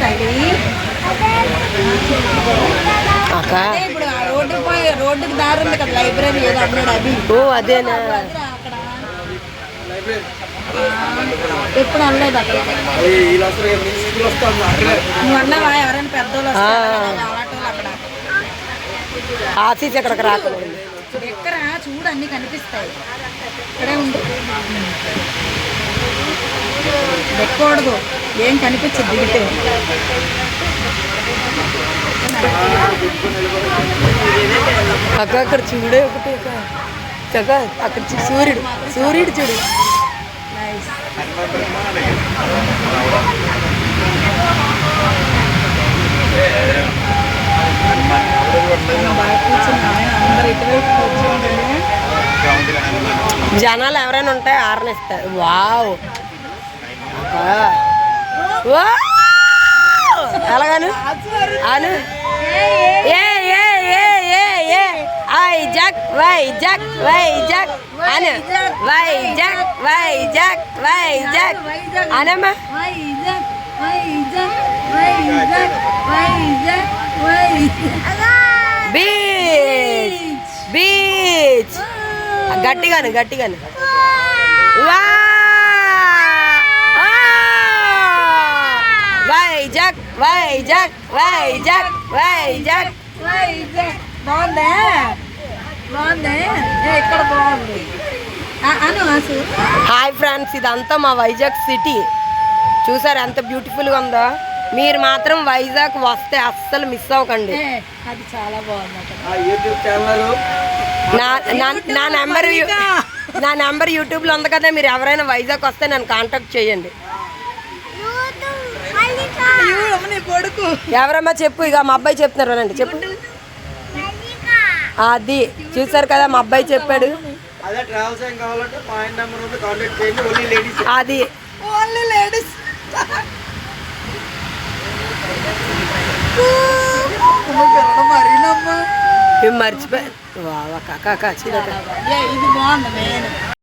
తల్లి అక్క ఇప్పుడు రోడ్డుకి దారి ఉంది కదా లైబ్రరీ ఏదో అన్నాడు అది. ఓ అదేనా అక్కడ ఎప్పుడు అనలేదు అక్కడ. నువ్వు అన్నావా ఎవరైనా పెద్దోళ్ళు వస్తారు అక్కడ ఆఫీస్ ఎక్కడికి రాకూడదు. ఎక్కడ చూడు అన్ని కనిపిస్తాయి. ఇక్కడే ఉండు ఎక్కకూడదు ఏం కనిపించదు దిగితే. అక్క అక్కడ చూడే ఒకటి చక్క అక్కడ సూర్యుడు సూర్యుడు చూడు. జనాలు ఎవరైనా ఉంటే ఆరనిస్తారు. వావ్ ఎలాగాను అను వైజాగ్ వైజాగ్ వైజాగ్ అను వైజాగ్ వైజాగ్ వైజాగ్ అనమ్మా. బీచ్ బీచ్ గట్టిగాను గట్టిగాను. వైజాగ్ వైజాగ్ వైజాగ్ వైజాగ్ వైజాగ్ బాగుందా బాగుందా ఇక్కడ బాగుంది అను. హాయ్ ఫ్రెండ్స్, ఇదంతా మా వైజాగ్ సిటీ. చూసారు ఎంత బ్యూటిఫుల్గా ఉందో. మీరు మాత్రం వైజాగ్ వస్తే అస్సలు మిస్ అవ్వకండి. అది చాలా బాగుంది. నా నెంబర్ యూట్యూబ్లో ఉంది కదా. మీరు ఎవరైనా వైజాగ్ వస్తే నన్ను కాంటాక్ట్ చేయండి. ఎవరమ్మా చెప్పు. ఇక మా అబ్బాయి చెప్తున్నారు రండి చెప్పు. అది చూసారు కదా మా అబ్బాయి చెప్పాడు. అది ఓన్లీ లేడీస్. మేము మర్చిపోయాం. ఇది బాగుంది.